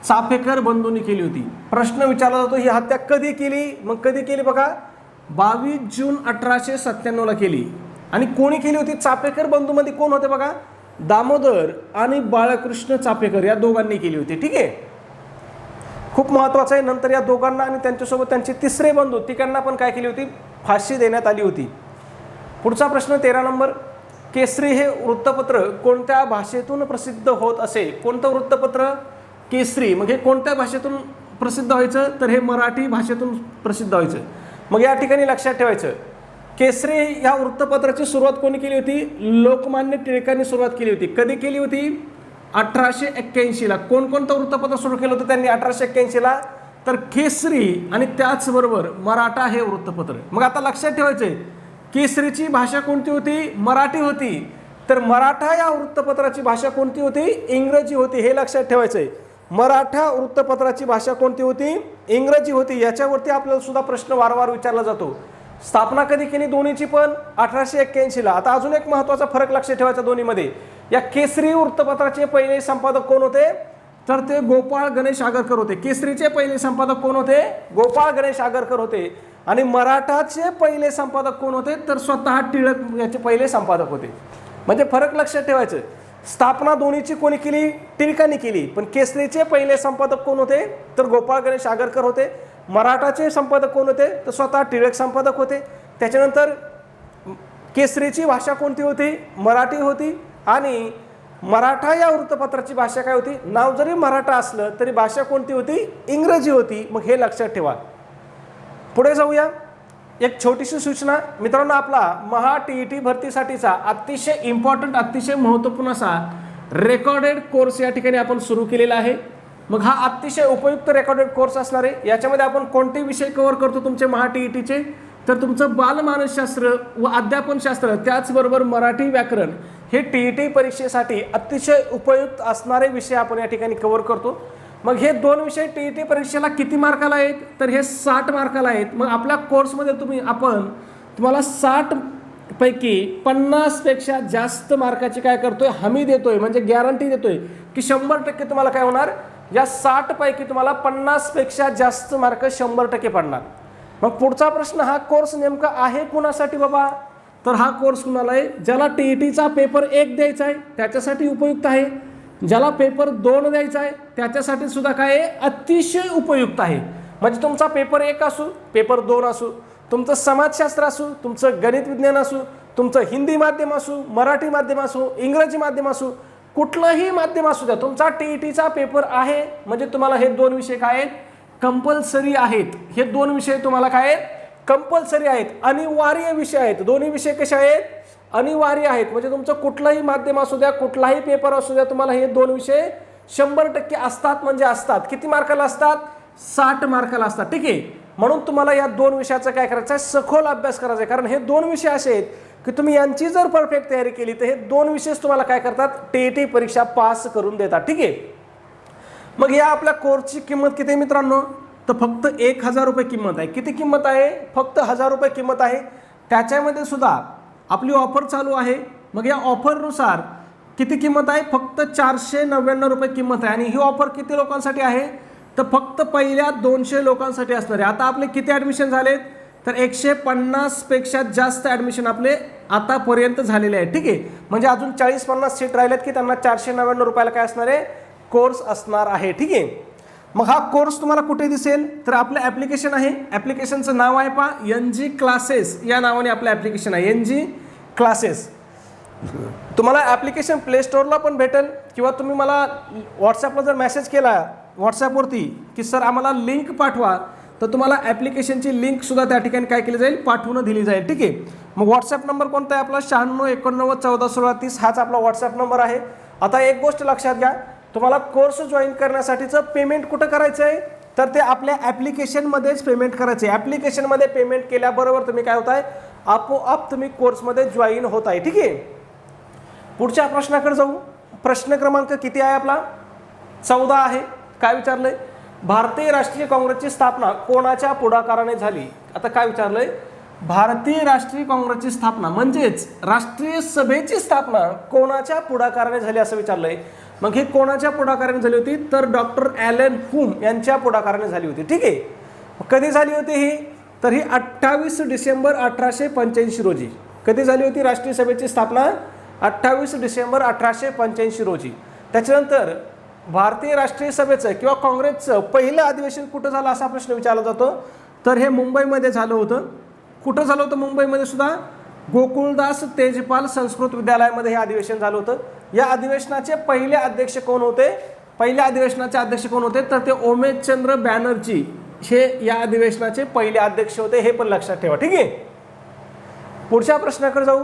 चाफेकर बंधूंनी केली होती. प्रश्न विचारला जातो ही हत्या कधी केली? मग कधी केली बघा, 22 जून 1897 ला केली. आणि कोणी केली होती? चाफेकर बंधूमध्ये कोण होते बघा, दामोदर आणि बाळकृष्ण चाफेकर या दोघांनी केली होती. ठीक आहे, खूप महत्त्वाचं आहे. नंतर या दोघांना आणि त्यांच्यासोबत त्यांचे तिसरे बंधू तिघांना पण काय केली होती? फाशी देण्यात आली होती. पुढचा प्रश्न 13 नंबर, केसरी हे वृत्तपत्र कोणत्या भाषेतून प्रसिद्ध होत असे? कोणतं वृत्तपत्र? केसरी. मग हे कोणत्या भाषेतून प्रसिद्ध व्हायचं? तर हे मराठी भाषेतून प्रसिद्ध व्हायचं. मग या ठिकाणी लक्षात ठेवायचं, केसरी या वृत्तपत्राची सुरुवात कोणी केली होती? लोकमान्य टिळकांनी सुरुवात केली होती. कधी केली होती? 1881 ला. कोणकोणतं वृत्तपत्र सुरू केलं होतं त्यांनी 1881 ला? तर केसरी आणि त्याचबरोबर मराठा हे वृत्तपत्र. मग आता लक्षात ठेवायचंय, केसरीची भाषा कोणती होती? मराठी होती. तर मराठा या वृत्तपत्राची भाषा कोणती होती? इंग्रजी होती. हे लक्षात ठेवायचंय. मराठा वृत्तपत्राची भाषा कोणती होती? इंग्रजी होती. याच्यावरती आपल्याला सुद्धा प्रश्न वारंवार विचारला जातो. स्थापना कधी केली दोन्हीची पण? 1881 ला. आता अजून एक महत्त्वाचा फरक लक्षात ठेवायचा दोन्हीमध्ये. या केसरी वृत्तपत्राचे पहिले संपादक कोण होते? तर ते गोपाळ गणेश आगरकर होते. केसरीचे पहिले संपादक कोण होते? गोपाळ गणेश आगरकर होते. आणि मराठाचे पहिले संपादक कोण होते? तर स्वतः टिळक याचे पहिले संपादक होते. म्हणजे फरक लक्षात ठेवायचं. स्थापना दोन्हीची कोणी केली? टिळकांनी केली. पण केसरीचे पहिले संपादक कोण होते? तर गोपाळ गणेश आगरकर होते. मराठाचे संपादक कोण होते? तर स्वतः टिळक संपादक होते. त्याच्यानंतर केसरीची भाषा कोणती होती? मराठी होती. आणि मराठा या वृत्तपत्राची भाषा काय होती? नाव जरी मराठा असलं तरी भाषा कोणती होती? इंग्रजी होती. मग हे लक्षात ठेवा. पुढे जाऊया. एक छोटीशी सूचना मित्रांनो, आपला महा TET भरतीसाठीचा अतिशय इम्पॉर्टंट, अतिशय महत्त्वपूर्ण असा रेकॉर्डेड कोर्स या ठिकाणी आपण सुरू केलेला आहे. मग हा अतिशय उपयुक्त रेकॉर्डेड कोर्स असणार आहे. याच्यामध्ये आपण कोणते विषय कव्हर करतो तुमचे महा TETचे? तर तुमचं बालमानसशास्त्र व अध्यापनशास्त्र, त्याचबरोबर मराठी व्याकरण हे TET परीक्षेसाठी अतिशय उपयुक्त असणारे विषय आपण या ठिकाणी कव्हर करतो. मग हे दोन विषय TET परीक्षेला किती मार्काला आहेत? तर हे 60 मार्काला आहेत. मग आपल्या कोर्समध्ये तुम्हाला 60 पैकी 50पेक्षा जास्त मार्काची काय करतोय? हमी देतोय, म्हणजे गॅरंटी देतोय की 100% तुम्हाला काय होणार? या 60 पैकी तुम्हाला 50पेक्षा जास्त मार्क 100% पडणार. मग पुढचा प्रश्न, हा कोर्स नेमका आहे कुणासाठी बाबा? तर हा कोर्स कुणाला आहे? ज्याला TETचा पेपर 1 द्यायचा आहे त्याच्यासाठी उपयुक्त आहे. ज्याला पेपर 2 द्यायचा आहे त्याच्यासाठी सुद्धा काय आहे? अतिशय उपयुक्त आहे. म्हणजे तुमचा पेपर 1 असू, पेपर 2 असू, तुमचं समाजशास्त्र असू, तुमचं गणित विज्ञान असू, तुमचं हिंदी माध्यम असू, मराठी माध्यम असू, इंग्रजी माध्यम असू, कुठलंही माध्यम असू द्या, तुमचा TETचा पेपर आहे म्हणजे तुम्हाला हे 2 विषय काय आहेत? कंपल्सरी आहेत. हे 2 विषय तुम्हाला काय आहेत? कंपल्सरी आहेत, अनिवार्य विषय आहेत. दोन्ही विषय कसे आहेत? अनिवार्य आहेत. म्हणजे तुमचं कुठलंही माध्यम असू द्या, कुठलाही पेपर असू द्या, तुम्हाला हे 2 विषय 100% असतात म्हणजे असतात. किती मार्काला असतात? 60 मार्काला असतात. ठीक आहे. म्हणून तुम्हाला या 2 विषयाचा काय करायचं आहे? सखोल अभ्यास करायचा आहे. कारण हे 2 विषय असे आहेत की तुम्ही यांची जर परफेक्ट तयारी केली तर हे 2 विषय तुम्हाला काय करतात? टीईटी परीक्षा पास करून देतात. ठीक आहे. मग या आपल्या कोर्सची किंमत किती आहे मित्रांनो? तर फक्त 1000 रुपये किंमत आहे. किती किंमत आहे? फक्त 1000 रुपये किंमत आहे. त्याच्यामध्ये सुद्धा आपली ऑफर चालू आहे. मग या ऑफरनुसार किती किंमत आहे? फक्त 499 रुपये किंमत आहे. आणि ही ऑफर किती लोकांसाठी आहे? तर फक्त पहिल्या 200 लोकांसाठी असणार आहे. आता आपले किती ॲडमिशन झालेत? तर 150 पेक्षा जास्त ॲडमिशन आपले आतापर्यंत झालेले आहे. ठीक आहे. म्हणजे अजून 40-50 सीट राहिल्यात की त्यांना 499 रुपयाला काय असणार आहे? कोर्स असणार आहे. ठीक आहे. मग हा कोर्स तुम्हाला कुठे दिसेल? तर आपलं ॲप्लिकेशन आहे. ॲप्लिकेशनचं नाव आहे पहा, NG क्लासेस या नावाने आपलं ॲप्लिकेशन आहे. NG classes. तुम्हाला ॲप्लिकेशन प्ले स्टोअरला पण भेटेल किंवा तुम्ही मला व्हॉट्सॲपला जर मेसेज केला व्हॉट्सॲपवरती की सर आम्हाला लिंक पाठवा, तर तुम्हाला ॲप्लिकेशनची लिंकसुद्धा त्या ठिकाणी काय केली जाईल? पाठवून दिली जाईल. ठीक आहे. मग व्हॉट्सॲप नंबर कोणता आहे आपला? 9689141630 हाच आपला व्हॉट्सॲप नंबर आहे. आता एक गोष्ट लक्षात घ्या, तुम्हाला कोर्स जॉईन करण्यासाठीचं पेमेंट कुठं करायचं आहे? तर ते आपल्या ॲप्लिकेशनमध्येच पेमेंट करायचं आहे. ॲप्लिकेशनमध्ये पेमेंट केल्याबरोबर तुम्ही काय होत आहे? आपोआप तुम्ही कोर्समध्ये जॉईन होत आहे. ठीक आहे. पुढच्या प्रश्नाकडे जाऊ. प्रश्न क्रमांक किती आहे आपला? 14 आहे. काय विचारलंय? भारतीय राष्ट्रीय काँग्रेसची स्थापना कोणाच्या पुढाकाराने झाली? आता काय विचारलंय? भारतीय राष्ट्रीय काँग्रेसची स्थापना म्हणजेच राष्ट्रीय सभेची स्थापना कोणाच्या पुढाकाराने झाली असं विचारलंय. मग ही कोणाच्या पुढाकाराने झाली होती? तर डॉक्टर ॲलन हुम यांच्या पुढाकाराने झाली होती. ठीक आहे. कधी झाली होती ही? तर ही 28 डिसेंबर 1885 रोजी. कधी झाली होती राष्ट्रीय सभेची स्थापना? 28 डिसेंबर 1885 रोजी. त्याच्यानंतर भारतीय राष्ट्रीय सभेचं किंवा काँग्रेसचं पहिलं अधिवेशन कुठं झालं असा प्रश्न विचारला जातो. तर हे मुंबईमध्ये झालं होतं. कुठं झालं होतं? मुंबईमध्ये सुद्धा गोकुळदास तेजपाल संस्कृत विद्यालयामध्ये हे अधिवेशन झालं होतं. या अधिवेशनाचे पहिले अध्यक्ष कोण होते? पहिल्या अधिवेशनाचे अध्यक्ष कोण होते? तर ते ओमेशचंद्र बॅनर्जी हे या अधिवेशनाचे पहिले अध्यक्ष होते. हे पण लक्षात ठेवा. ठीक आहे. पुढच्या प्रश्नाकडे जाऊ.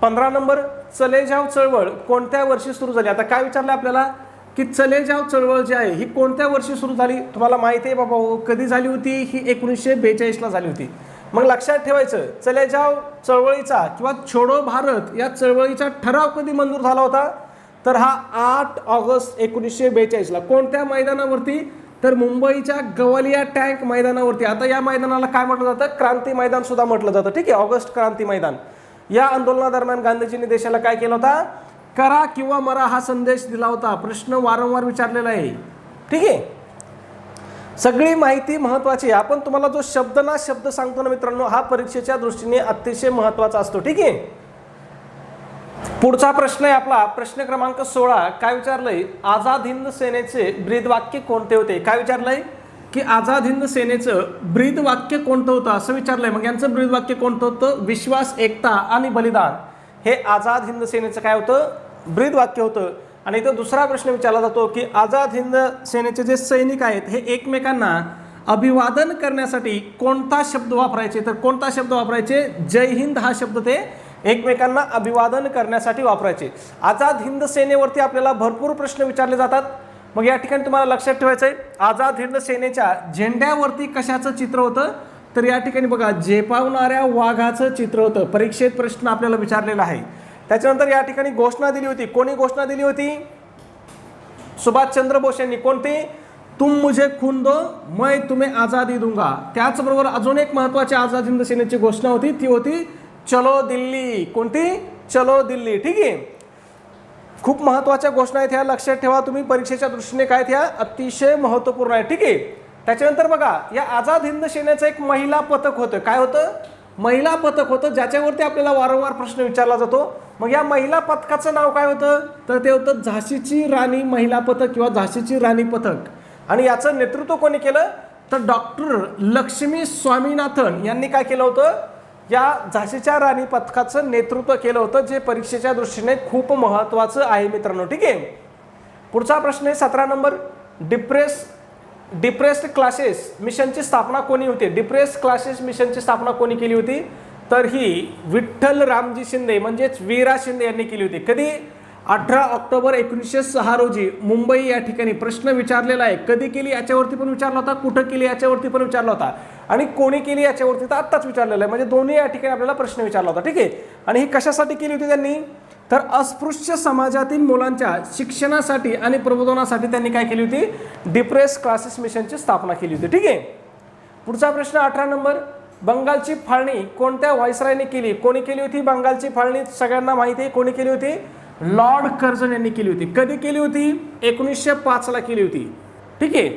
15 नंबर, चले जाव चळवळ कोणत्या वर्षी सुरू झाली? आता काय विचारलं आपल्याला की चले जाव चळवळ जी आहे ही कोणत्या वर्षी सुरू झाली? तुम्हाला माहिती आहे बाबा कधी झाली होती? ही 1942ला झाली होती. मग लक्षात ठेवायचं, चले जाव चळवळीचा किंवा छोडो भारत या चळवळीचा ठराव कधी मंजूर झाला होता? तर हा 8 ऑगस्ट 1942ला. कोणत्या मैदानावरती? तर मुंबईच्या गवालिया टँक मैदानावरती. आता या मैदानाला काय म्हटलं जातं? क्रांती मैदान सुद्धा म्हटलं जातं. ठीक आहे. ऑगस्ट क्रांती मैदान. या आंदोलनादरम्यान गांधीजींनी देशाला काय केलं होता? करा किंवा मरा हा संदेश दिला होता. प्रश्न वारंवार विचारलेला आहे. ठीक आहे. सगळी माहिती महत्त्वाची आहे. आपण तुम्हाला जो शब्द ना शब्द सांगतो ना मित्रांनो, हा परीक्षेच्या दृष्टीने अतिशय महत्त्वाचा असतो. ठीक आहे. पुढचा प्रश्न आहे आपला प्रश्न क्रमांक 16. काय विचारलंय? आझाद हिंद सेनेचे ब्रीदवाक्य कोणते होते? काय विचारलंय की आझाद हिंद सेनेचं ब्रीदवाक्य कोणतं होतं असं विचारलंय. मग यांचं ब्रीदवाक्य कोणतं होतं? विश्वास, एकता आणि बलिदान हे आझाद हिंद सेनेचं काय होतं? ब्रीदवाक्य होतं. आणि इथं दुसरा प्रश्न विचारला जातो की आझाद हिंद सेनेचे जे सैनिक आहेत हे एकमेकांना अभिवादन करण्यासाठी कोणता शब्द वापरायचे? तर कोणता शब्द वापरायचे? जय हिंद हा शब्द ते एकमेकांना अभिवादन करण्यासाठी वापरायचे. आझाद हिंद सेनेवरती आपल्याला भरपूर प्रश्न विचारले जातात. मग या ठिकाणी तुम्हाला लक्षात ठेवायचं आहे, आझाद हिंद सेनेच्या झेंड्यावरती कशाचं चित्र होतं? तर या ठिकाणी बघा झेपावणाऱ्या वाघाचं चित्र होतं. परीक्षेत प्रश्न आपल्याला विचारलेला आहे. त्याच्यानंतर या ठिकाणी घोषणा दिली होती. कोणी घोषणा दिली होती? सुभाषचंद्र बोस यांनी. कोणती? तुम मुझे खून दो मैं तुम्हें आझादी दूंगा. त्याचबरोबर अजून एक महत्त्वाची आझाद हिंद सेनेची घोषणा होती, ती होती चलो दिल्ली. कोणती? चलो दिल्ली. ठीक आहे. खूप महत्त्वाच्या घोषणा आहेत ह्या, लक्षात ठेवा तुम्ही. परीक्षेच्या दृष्टीने काय ह्या अतिशय महत्त्वपूर्ण आहे. ठीक आहे. त्याच्यानंतर बघा या आझाद हिंद सेनेचं एक महिला पथक होतं. काय होतं? महिला पथक होतं, ज्याच्यावरती आपल्याला वारंवार प्रश्न विचारला जातो. मग या महिला पथकाचं नाव काय होतं? तर ते होतं झाशीची राणी महिला पथक किंवा झाशीची राणी पथक. आणि याचं नेतृत्व कोणी केलं? तर डॉक्टर लक्ष्मी स्वामीनाथन यांनी काय केलं होतं? या झाशीच्या राणी पथकाचं नेतृत्व केलं होतं, जे परीक्षेच्या दृष्टीने खूप महत्त्वाचं आहे मित्रांनो. ठीक आहे. पुढचा प्रश्न आहे 17 नंबर. डिप्रेस्ड क्लासेस मिशनची स्थापना कोणी होती? डिप्रेस्ड क्लासेस मिशनची स्थापना कोणी केली होती? तर ही विठ्ठल रामजी शिंदे म्हणजेच वीरा शिंदे यांनी केली होती. कधी? 18 ऑक्टोबर 1906 रोजी मुंबई या ठिकाणी प्रश्न विचारलेला आहे. कधी केली याच्यावरती पण विचारला होता, कुठं केली याच्यावरती पण विचारला होता, आणि कोणी केली याच्यावरती तर आत्ताच विचारलेलं आहे. म्हणजे दोन्ही या ठिकाणी आपल्याला प्रश्न विचारला होता. ठीक आहे. आणि ही कशासाठी केली होती त्यांनी? तर अस्पृश्य समाजातील मुलांच्या शिक्षणासाठी आणि प्रबोधनासाठी त्यांनी काय केली होती? डिप्रेस क्लासेस मिशनची स्थापना केली होती. ठीक आहे. पुढचा प्रश्न 18 नंबर. बंगालची फाळणी कोणत्या व्हाईसरायने केली? कोणी केली होती बंगालची फाळणी? सगळ्यांना माहिती आहे कोणी केली होती? लॉर्ड कर्झन यांनी केली होती. कधी केली होती? 1905 ला केली होती. ठीक आहे.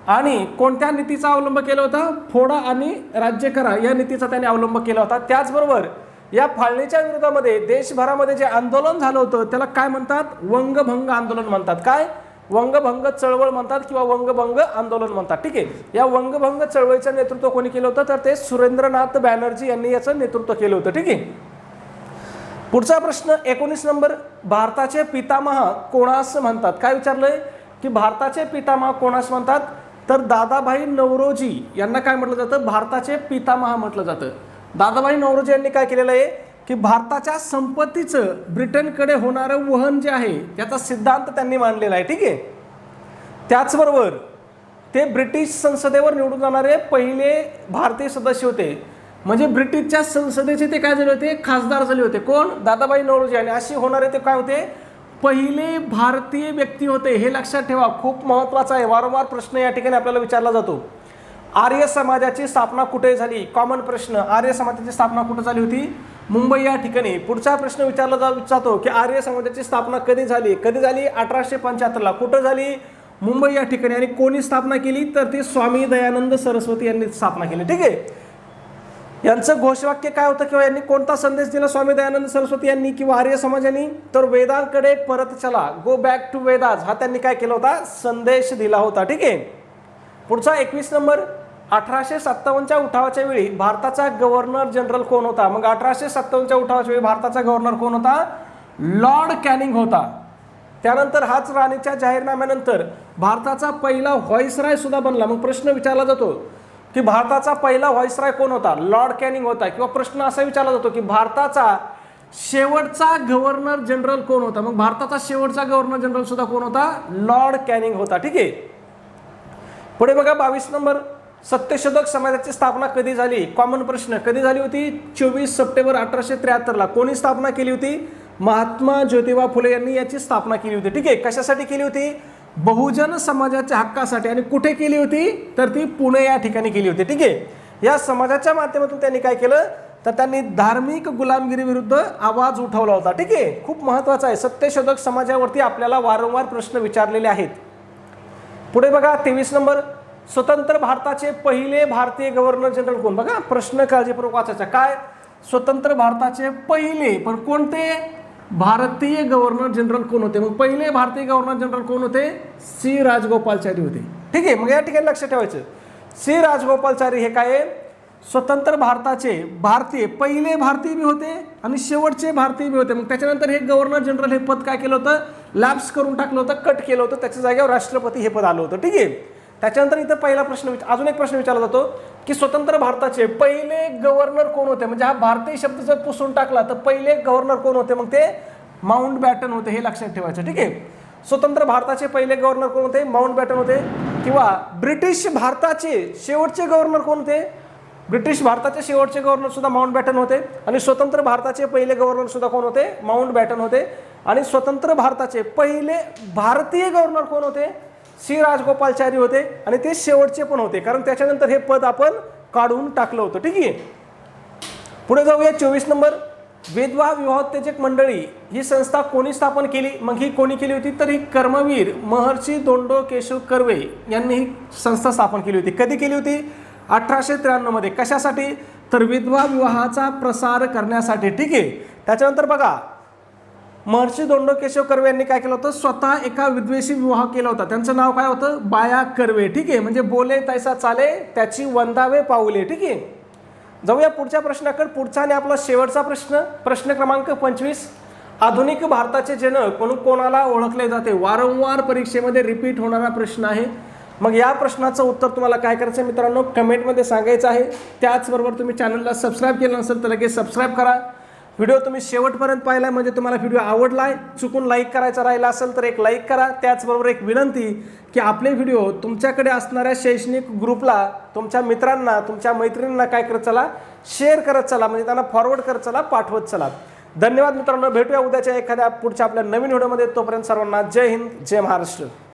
आणि कोणत्या नीतीचा अवलंब केला होता? फोडा आणि राज्य करा या नीतीचा त्यांनी अवलंब केला होता. त्याचबरोबर या फाळणीच्या विरोधामध्ये देशभरामध्ये जे आंदोलन झालं होतं त्याला काय म्हणतात? वंगभंग आंदोलन म्हणतात. काय? वंगभंग चळवळ म्हणतात किंवा वंगभंग आंदोलन म्हणतात. ठीक आहे. या वंगभंग चळवळीचं नेतृत्व कोणी केलं होतं? तर ते सुरेंद्रनाथ बॅनर्जी यांनी याचं नेतृत्व केलं होतं. ठीक आहे. पुढचा प्रश्न 19 नंबर. भारताचे पितामह कोणास म्हणतात? काय विचारलंय की भारताचे पितामह कोणास म्हणतात? तर दादाभाई नौरोजी यांना काय म्हटलं जातं? भारताचे पितामह म्हटलं जातं. दादाभाई नौरोजी यांनी काय केलेलं आहे की भारताच्या संपत्तीचं ब्रिटनकडे होणारं वहन जे आहे याचा सिद्धांत त्यांनी मांडलेला आहे. ठीक आहे. त्याचबरोबर ते ब्रिटिश संसदेवर निवडून जाणारे पहिले भारतीय सदस्य होते. म्हणजे ब्रिटिशच्या संसदेचे ते काय झाले होते? खासदार झाले होते. कोण? दादाभाई नौरोजी. आणि अशी होणारे ते काय होते? पहिले भारतीय व्यक्ती होते. हे लक्षात ठेवा, खूप महत्त्वाचं आहे. वारंवार प्रश्न या ठिकाणी आपल्याला विचारला जातो. आर्य समाजाची स्थापना कुठे झाली? कॉमन प्रश्न. आर्य समाजाची स्थापना कुठे झाली होती? मुंबई या ठिकाणी. पुढचा प्रश्न विचारला जातो की आर्य समाजाची स्थापना कधी झाली? कधी झाली? 1875 ला. कुठं झाली? मुंबई या ठिकाणी. आणि कोणी स्थापना केली? तर ती स्वामी दयानंद सरस्वती यांनी स्थापना केली. ठीक आहे. यांचं घोषवाक्य काय होतं किंवा यांनी कोणता संदेश दिला स्वामी दयानंद सरस्वती यांनी किंवा आर्य समाजाने? तर वेदांकडे परत चला, गो बॅक टू वेदाज, हा त्यांनी काय केला होता? संदेश दिला होता. ठीक आहे. पुढचा 21 नंबर. 1857च्या उठावाच्या वेळी भारताचा गव्हर्नर जनरल कोण होता? मग 1857च्या उठावाच्या वेळी भारताचा गव्हर्नर कोण होता? लॉर्ड कॅनिंग होता. त्यानंतर हाच राणीच्या जाहीरनाम्यानंतर भारताचा पहिला व्हॉइसराय सुद्धा बनला. मग प्रश्न विचारला जातो की भारताचा पहिला व्हॉइसराय कोण होता? लॉर्ड कॅनिंग होता. किंवा प्रश्न असा विचारला जातो की भारताचा शेवटचा गव्हर्नर जनरल कोण होता? मग भारताचा शेवटचा गव्हर्नर जनरल सुद्धा कोण होता? लॉर्ड कॅनिंग होता. ठीक आहे. पुढे बघा 22 नंबर. सत्यशोधक समाजाची स्थापना कधी झाली? कॉमन प्रश्न. कधी झाली होती? 24 सप्टेंबर 1873 ला. कोणी स्थापना केली होती? महात्मा ज्योतिबा फुले यांनी याची स्थापना केली होती. ठीक आहे. कशासाठी केली होती? बहुजन समाजाच्या हक्कासाठी. आणि कुठे केली होती? तर ती पुणे या ठिकाणी केली होती. ठीक आहे. या समाजाच्या माध्यमातून त्यांनी काय केलं? तर त्यांनी धार्मिक गुलामगिरी विरुद्ध आवाज उठवला होता. ठीक आहे. खूप महत्त्वाचं आहे. सत्यशोधक समाजावरती आपल्याला वारंवार प्रश्न विचारलेले आहेत. पुढे बघा 23 नंबर. स्वतंत्र भारताचे पहिले भारतीय गव्हर्नर जनरल कोण? बघा प्रश्न काळजीपूर्वक वाचायचा. काय? स्वतंत्र भारताचे पहिले, पण कोणते? भारतीय गव्हर्नर जनरल कोण होते? मग पहिले भारतीय गव्हर्नर जनरल कोण होते? सी राजगोपालचारी होते. ठीक आहे. मग या ठिकाणी लक्षात ठेवायचं, सी राजगोपालचारी हे काय? स्वतंत्र भारताचे भारतीय पहिले भारतीय बी होते आणि शेवटचे भारतीय बी होते. मग त्याच्यानंतर हे गव्हर्नर जनरल हे पद काय केलं होतं? लॅप्स करून टाकलं होतं, कट केलं होतं. त्याच्या जागेवर राष्ट्रपती हे पद आलं होतं. ठीक आहे. त्याच्यानंतर इथं पहिला प्रश्न अजून एक प्रश्न विचारला जातो की स्वतंत्र भारताचे पहिले गव्हर्नर कोण होते? म्हणजे हा भारतीय शब्द जर पुसून टाकला तर पहिले गव्हर्नर कोण होते? मग ते माउंट बॅटन होते. हे लक्षात ठेवायचं. ठीक आहे. स्वतंत्र भारताचे पहिले गव्हर्नर कोण होते? माउंट बॅटन होते. किंवा ब्रिटिश भारताचे शेवटचे गव्हर्नर कोण होते? ब्रिटिश भारताचे शेवटचे गव्हर्नर सुद्धा माउंट बॅटन होते. आणि स्वतंत्र भारताचे पहिले गव्हर्नर सुद्धा कोण होते? माउंट बॅटन होते. आणि स्वतंत्र भारताचे पहिले भारतीय गव्हर्नर कोण होते? सी राजगोपालचारी होते. आणि ते शेवटचे पण होते, कारण त्याच्यानंतर हे पद आपण काढून टाकलं होतं. ठीक आहे. पुढे जाऊया 24 नंबर. विधवा विवाहोत्तेजक मंडळी ही संस्था कोणी स्थापन केली? मग ही कोणी केली होती? तर ही कर्मवीर महर्षी धोंडो केशव कर्वे यांनी ही संस्था स्थापन केली होती. कधी केली होती? 1893 मध्ये. कशासाठी? तर विधवा विवाहाचा प्रसार करण्यासाठी. ठीक आहे. त्याच्यानंतर बघा महर्षी धोंडो केशव कर्वे यांनी काय केलं होतं? स्वतः एका विधवेशी विवाह केला होता. त्यांचं नाव काय होतं? बाया कर्वे. ठीक आहे. म्हणजे बोले तैसा चाले त्याची वंदावे पाऊले. ठीक आहे. जाऊया पुढच्या प्रश्नाकडे. पुढचा आणि आपला शेवटचा प्रश्न, प्रश्न क्रमांक 25. आधुनिक भारताचे जनक म्हणून कोणाला ओळखले जाते? वारंवार परीक्षेमध्ये रिपीट होणारा प्रश्न आहे. मग या प्रश्नाचं उत्तर तुम्हाला काय करायचं आहे मित्रांनो, कमेंटमध्ये सांगायचं आहे. त्याचबरोबर तुम्ही चॅनलला सबस्क्राईब केलं नसेल तर लगेच सबस्क्राईब करा. व्हिडिओ तुम्ही शेवटपर्यंत पाहिला म्हणजे तुम्हाला व्हिडिओ आवडला आहे, चुकून लाईक करायचा राहिला असेल तर एक लाईक करा. त्याचबरोबर एक विनंती की आपले व्हिडिओ तुमच्याकडे असणाऱ्या शैक्षणिक ग्रुपला, तुमच्या मित्रांना, तुमच्या मैत्रिणींना काय करत चला, शेअर करत चला, म्हणजे त्यांना फॉरवर्ड करत चला, पाठवत चला. धन्यवाद मित्रांनो. भेटूया उद्याच्या एखाद्या पुढच्या आपल्या नवीन व्हिडिओमध्ये. तोपर्यंत सर्वांना जय हिंद, जय महाराष्ट्र.